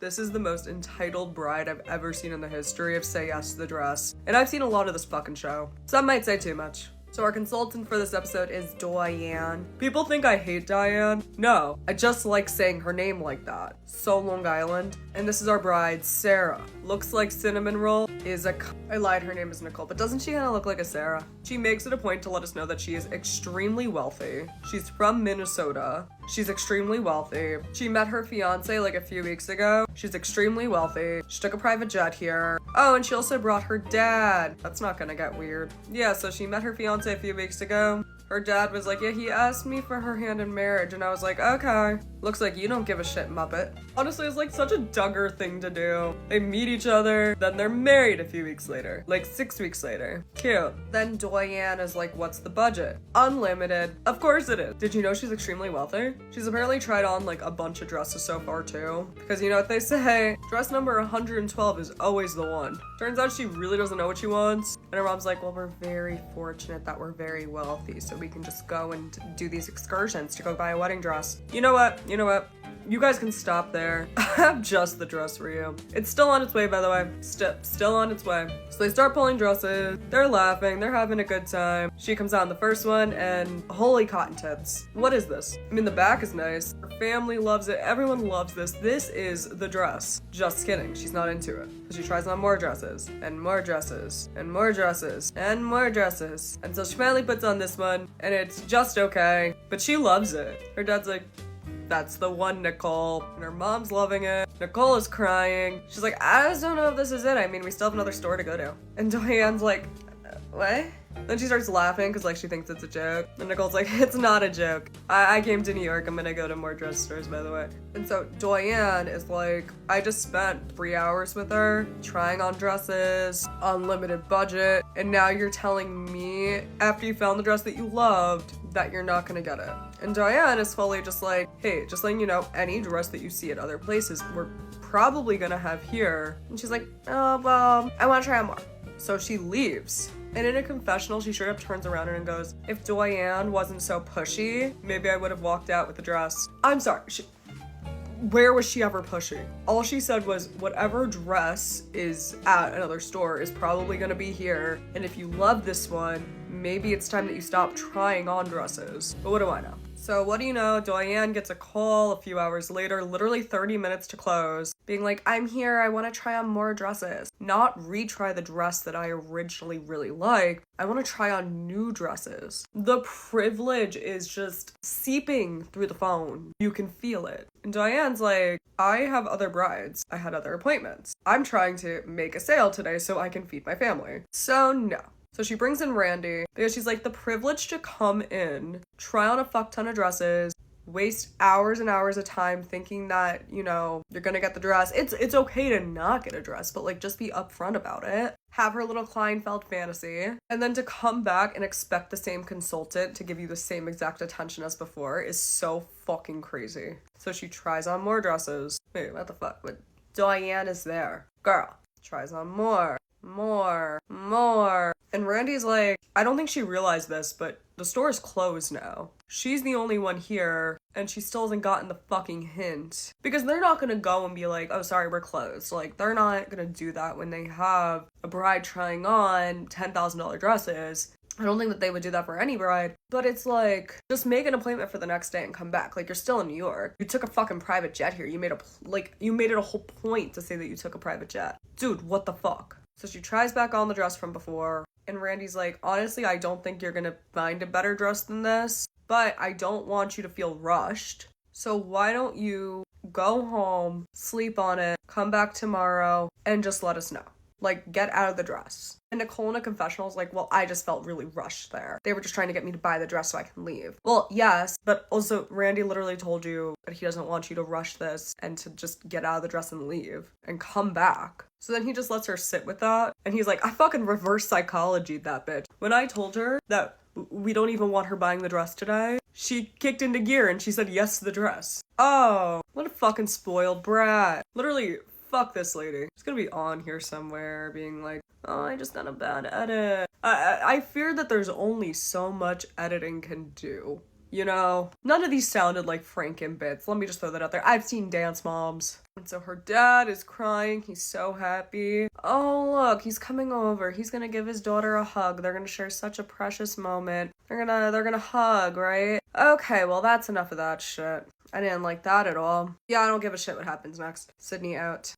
This is the most entitled bride I've ever seen in the history of Say Yes to the Dress. And I've seen a lot of this fucking show. Some might say too much. So our consultant for this episode is Diane. People think I hate Diane. No, I just like saying her name like that. So Long Island. And this is our bride, Sarah. Looks like cinnamon roll, I lied, her name is Nicole, but doesn't she kind of look like a Sarah? She makes it a point to let us know that she is extremely wealthy. She's from Minnesota. She's extremely wealthy. She met her fiance like a few weeks ago. She's extremely wealthy. She took a private jet here. Oh, and she also brought her dad. That's not gonna get weird. Yeah, so she met her fiance a few weeks ago. Her dad was like, yeah, he asked me for her hand in marriage, and I was like, okay. Looks like you don't give a shit, Muppet. Honestly, it's like such a Duggar thing to do. They meet each other, then they're married a few weeks later. Like 6 weeks later. Cute. Then Diane is like, what's the budget? Unlimited. Of course it is. Did you know she's extremely wealthy? She's apparently tried on like a bunch of dresses so far too. Because you know what they say? Dress number 112 is always the one. Turns out she really doesn't know what she wants. And her mom's like, well, we're very fortunate that we're very wealthy, so we can just go and do these excursions to go buy a wedding dress. You know what? You guys can stop there. I have just the dress for you. It's still on its way, by the way. Still on its way. So they start pulling dresses. They're laughing. They're having a good time. She comes out in the first one, and holy cotton tits. What is this? I mean, the back is nice. Her family loves it. Everyone loves this. This is the dress. Just kidding. She's not into it. So she tries on more dresses, and more dresses, and more dresses, and more dresses. And so she finally puts on this one, and it's just okay. But she loves it. Her dad's like, that's the one, Nicole. And her mom's loving it. Nicole is crying. She's like, I just don't know if this is it. I mean, we still have another store to go to. And Diane's like, what? Then she starts laughing because like she thinks it's a joke. And Nicole's like, it's not a joke. I came to New York. I'm gonna go to more dress stores, by the way. And so Diane is like, I just spent 3 hours with her trying on dresses, unlimited budget, and now you're telling me after you found the dress that you loved that you're not gonna get it. And Diane is fully just like, hey, just letting you know, any dress that you see at other places, we're probably gonna have here. And she's like, oh, well, I wanna try on more. So she leaves. And in a confessional, she straight up turns around and goes, if Diane wasn't so pushy, maybe I would have walked out with the dress. I'm sorry, where was she ever pushy? All she said was, whatever dress is at another store is probably gonna be here, and if you love this one, maybe it's time that you stop trying on dresses. But what do I know? So what do you know, Diane gets a call a few hours later, literally 30 minutes to close, being like, I'm here, I want to try on more dresses. Not retry the dress that I originally really liked. I want to try on new dresses. The privilege is just seeping through the phone. You can feel it. And Diane's like, I have other brides. I had other appointments. I'm trying to make a sale today so I can feed my family. So no. So she brings in Randy because she's like, the privilege to come in, try on a fuck ton of dresses, waste hours and hours of time thinking that, you know, you're gonna get the dress. It's okay to not get a dress, but like just be upfront about it. Have her little Kleinfeld fantasy, and then to come back and expect the same consultant to give you the same exact attention as before is so fucking crazy. So she tries on more dresses. Wait, what the fuck? But Diane is there. Girl, tries on more. And Randy's like, I don't think she realized this, but the store is closed now. She's the only one here, and she still hasn't gotten the fucking hint. Because they're not gonna go and be like, oh, sorry, we're closed. Like, they're not gonna do that when they have a bride trying on $10,000 dresses. I don't think that they would do that for any bride, but it's like, just make an appointment for the next day and come back. Like, you're still in New York. You took a fucking private jet here. You made it a whole point to say that you took a private jet. Dude, what the fuck? So she tries back on the dress from before, and Randy's like, honestly, I don't think you're gonna find a better dress than this, but I don't want you to feel rushed. So why don't you go home, sleep on it, come back tomorrow, and just let us know. Like, get out of the dress. And Nicole in a confessional is like, well, I just felt really rushed there. They were just trying to get me to buy the dress so I can leave. Well, yes, but also Randy literally told you that he doesn't want you to rush this and to just get out of the dress and leave and come back. So then he just lets her sit with that. And he's like, I fucking reverse psychologied that bitch. When I told her that we don't even want her buying the dress today, she kicked into gear and she said yes to the dress. Oh, what a fucking spoiled brat. Literally, fuck this lady. She's gonna be on here somewhere being like, oh, I just got a bad edit. I fear that there's only so much editing can do. You know, none of these sounded like Franken bits. Let me just throw that out there. I've seen Dance Moms. And so her dad is crying. He's so happy. Oh, look, he's coming over. He's gonna give his daughter a hug. They're gonna share such a precious moment. They're gonna hug, right? Okay, well, that's enough of that shit. I didn't like that at all. Yeah, I don't give a shit what happens next. Sydney out.